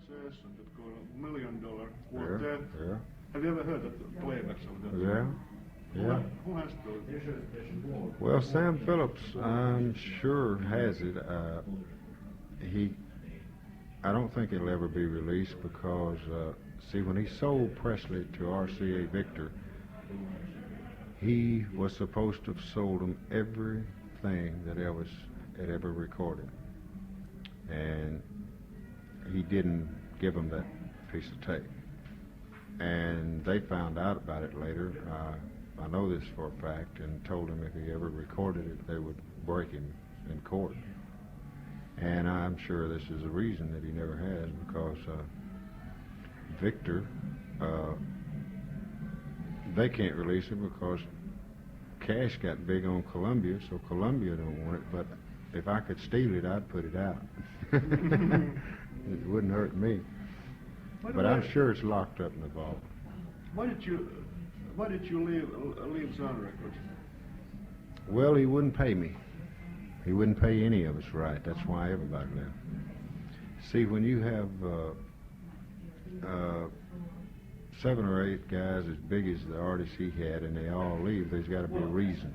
success and that got $1 million quartet. Yeah. Have you ever heard that playbacks of that? Yeah. Yeah. Who has those? Well, Sam Phillips, I'm sure has it. I don't think it'll ever be released because, see, when he sold Presley to RCA Victor, he was supposed to have sold him everything that Elvis had ever recorded. And he didn't give him that piece of tape. And they found out about it later. I know this for a fact, and told him if he ever recorded it, they would break him in court. And I'm sure this is the reason that he never has, because Victor, they can't release it because Cash got big on Columbia, so Columbia don't want it. But if I could steal it, I'd put it out. It wouldn't hurt me. But I'm sure it's locked up in the vault. Why did you leave Sun Records? Well, he wouldn't pay me. He wouldn't pay any of us right. That's why everybody left. See, when you have 7 or 8 guys as big as the artists he had, and they all leave, there's got to be a reason.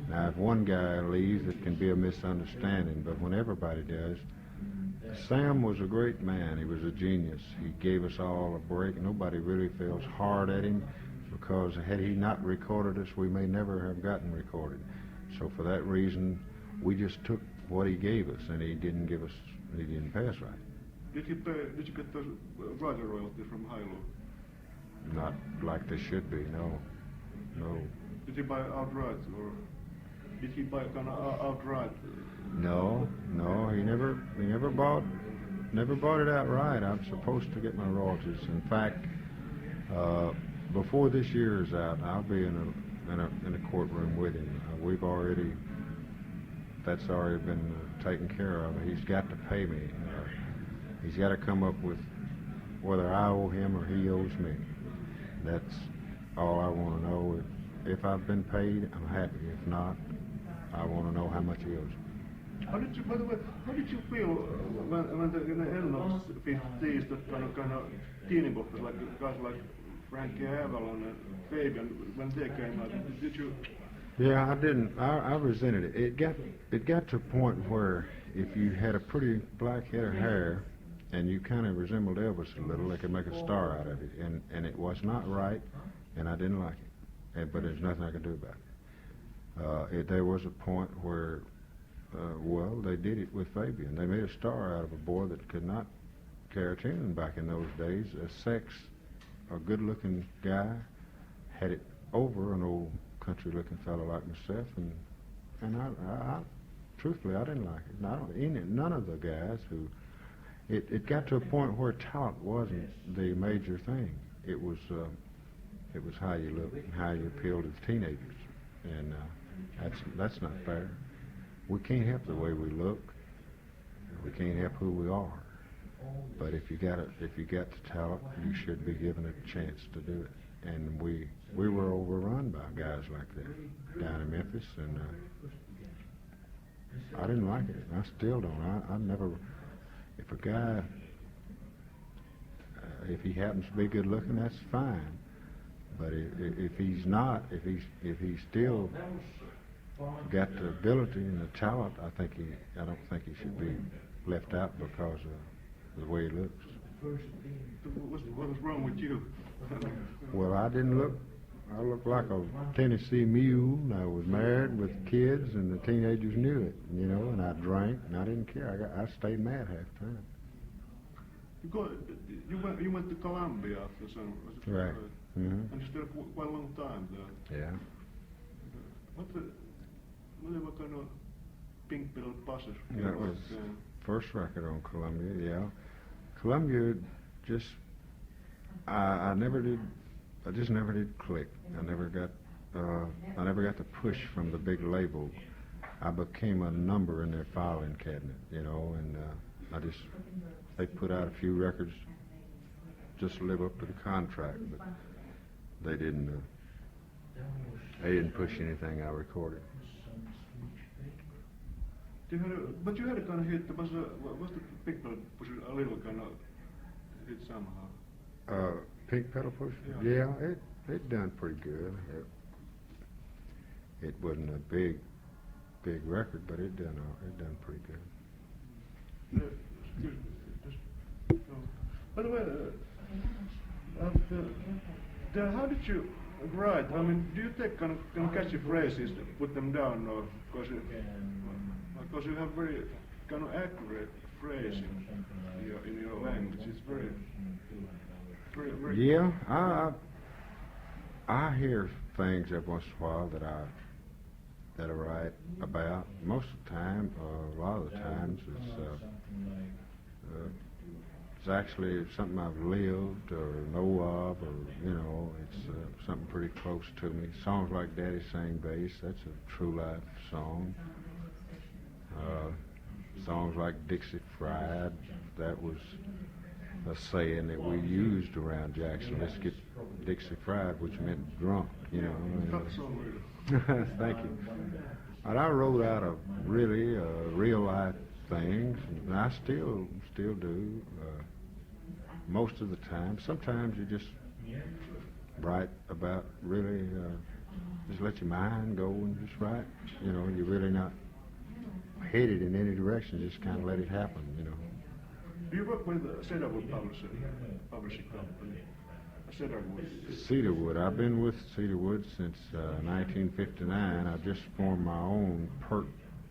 Now, if one guy leaves, it can be a misunderstanding, but when everybody does, Sam was a great man. He was a genius. He gave us all a break. Nobody really feels hard at him, because had he not recorded us, we may never have gotten recorded. So for that reason, we just took what he gave us, and he didn't pay us right. Did you get those writer royalties from Hilo? Not like they should be, no. Did he buy outright, or did he buy kind of outright? No, he never bought it outright. I'm supposed to get my royalties. In fact, before this year is out, I'll be in a courtroom with him. That's already been taken care of. He's got to pay me. He's got to come up with whether I owe him or he owes me. That's all I want to know. If I've been paid, I'm happy. If not, I want to know how much he owes me. By the way, how did you feel when the end of 50s, that kind of teenyboppers, like guys like Frankie Avalon and Fabian, when they came out, did you? Yeah, I didn't. I resented it. It got to a point where if you had a pretty black head of hair and you kind of resembled Elvis a little, they could make a star out of it, and it was not right, and I didn't like it. But there's nothing I could do about it. There was a point where, they did it with Fabian. They made a star out of a boy that could not carry a tune back in those days. A good-looking guy had it over an old country-looking fellow like myself, and I truthfully, I didn't like it. None of the guys who. It got to a point where talent wasn't the major thing. It was how you look and how you appeal to the teenagers, and that's not fair. We can't help the way we look. We can't help who we are. But if you got the talent, you should be given a chance to do it. And we were overrun by guys like that down in Memphis, and I didn't like it. I still don't. I never. If a guy, if he happens to be good looking, that's fine. But if he's not, if he's still got the ability and the talent, I don't think he should be left out because of the way he looks. What was wrong with you? Well, I didn't look. I looked like a Tennessee mule. I was married with kids, and the teenagers knew it, and I drank, and I didn't care. I stayed mad half the time. You went to Columbia after some, was it? Right. Mm-hmm. And you stayed quite a long time there. Yeah. What kind of pink little buses? That was first record on Columbia, yeah. Columbia just, I just never did click. I never got the push from the big label. I became a number in their filing cabinet, and they put out a few records just to live up to the contract, but they didn't push anything I recorded. But you had a kind of hit. Was the big push a little kind of did somehow. Pink Pedal Push? Yeah. It done pretty good. It wasn't a big record, but it done pretty good. Excuse me, just, by the way, how did you write? I mean, do you take kind of catchy phrases, put them down, or because you have very kind of accurate phrasing in your language? It's very. Yeah, I hear things every once in a while that I write about. Most of the time, a lot of the times, it's actually something I've lived or know of, or it's something pretty close to me. Songs like "Daddy Sang Bass," that's a true life song. Songs like "Dixie Fried," that was a saying that we used around Jackson. Let's get Dixie Fried, which meant drunk, Thank you. And I wrote out of really real life things, and I still do. Most of the time. Sometimes you just write about really, just let your mind go and just write. You're really not headed in any direction. Just kind of let it happen. Do you work with Cedarwood publishing company? Cedarwood. I've been with Cedarwood since 1959. I just formed my own Perk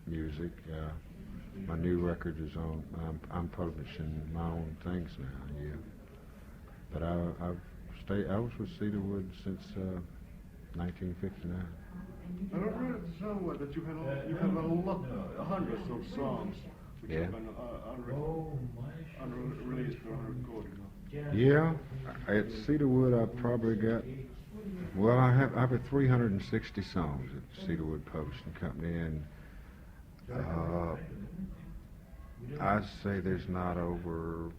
music. My new record is on. I'm publishing my own things now. Yeah. But I was with Cedarwood since 1959. I read somewhere that you have a lot, hundreds of songs which are kind of unreleased or unrecorded. Yeah, at Cedarwood I probably got. Well, I have 360 songs at Cedarwood Publishing Company, and I'd say there's not over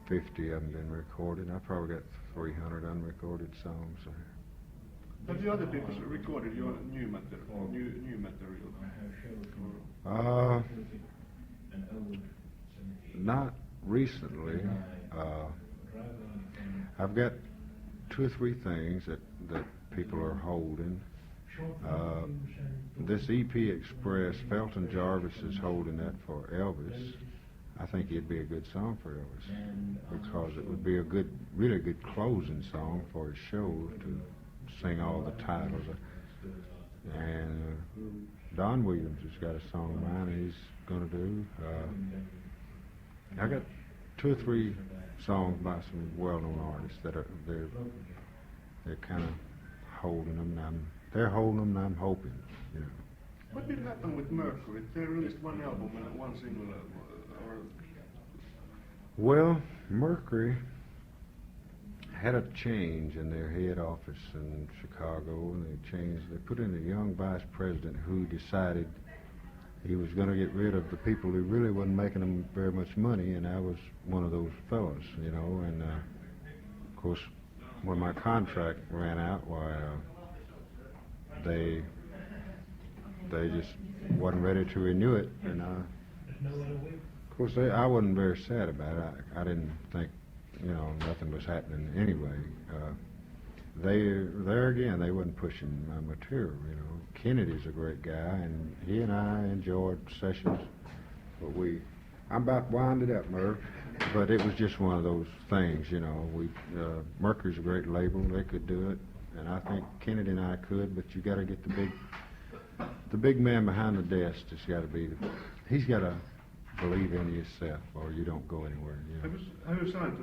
50 of them been recorded. I probably got 300 unrecorded songs there. Have the other people recorded your new material? Not recently. I've got 2 or 3 things that people are holding. This EP Express, Felton Jarvis is holding that for Elvis. I think it'd be a good song for Elvis because it would be a really good closing song for his show to sing all the titles. And Don Williams has got a song of mine he's going to do. I got 2 or 3 songs by some well-known artists that they're kind of holding them. They're holding them, and I'm hoping. What did happen with Mercury? They released one album and one single. Well, Mercury had a change in their head office in Chicago, and they put in a young vice president who decided he was going to get rid of the people who really wasn't making them very much money, and I was one of those fellows, and of course when my contract ran out, they just wasn't ready to renew it, and of course I wasn't very sad about it. I didn't think nothing was happening anyway. There again, they wasn't pushing my material. Kennedy's a great guy, and he and I enjoyed sessions, but I'm about to wind it up, Merv. But it was just one of those things, Mercury's a great label; they could do it, and I think Kennedy and I could. But you got to get the big man behind the desk. He's got to believe in yourself, or you don't go anywhere. Have you signed?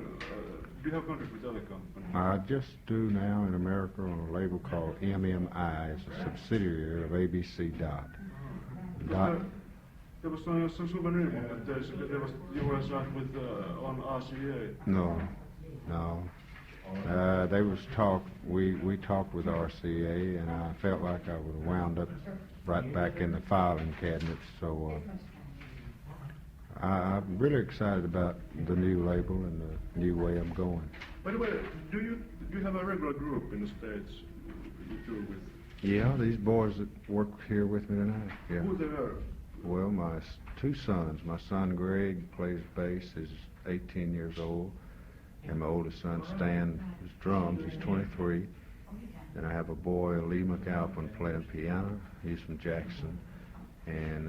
Do you have contract with other companies? I just do now in America on a label called MMI. It's a subsidiary of ABC Dot. There was some souvenir, but you were signed with on RCA. No. There was talk. We talked with RCA, and I felt like I would have wound up right back in the filing cabinet. So. I'm really excited about the new label and the new way I'm going. By the way, do you have a regular group in the States you tour with? Yeah, these boys that work here with me tonight. Yeah. Who they are? Well, my two sons. My son Greg plays bass. He's 18 years old. And my oldest son Stan is drums. He's 23. And I have a boy, Lee McAlpin, playing piano. He's from Jackson. And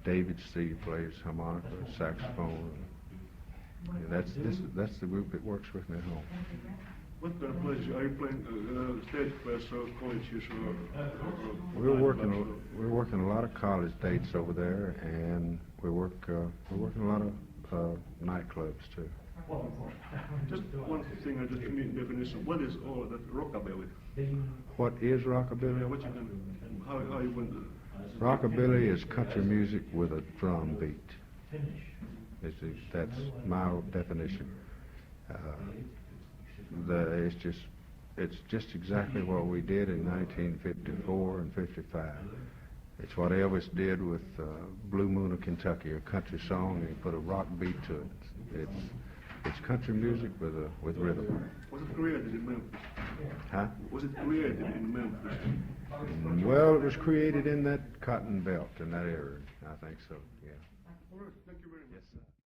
David C. plays harmonica, saxophone. And that's the group that works with me at home. What kind of plays are you playing? Stage plays or colleges or We're working a lot of college dates over there, and we're working a lot of nightclubs too. Just one thing, I just need definition. What is all that rockabilly? What is rockabilly? Yeah, what you can, how you want to... Rockabilly is country music with a drum beat. That's my definition. It's just exactly what we did in 1954 and 55. It's what Elvis did with Blue Moon of Kentucky, a country song, and he put a rock beat to it. It's country music with rhythm. Was it created in Memphis? Huh? Was it created in Memphis? Well, it was created in that cotton belt in that area. I think so. Yeah. All right. Thank you very much. Yes, sir.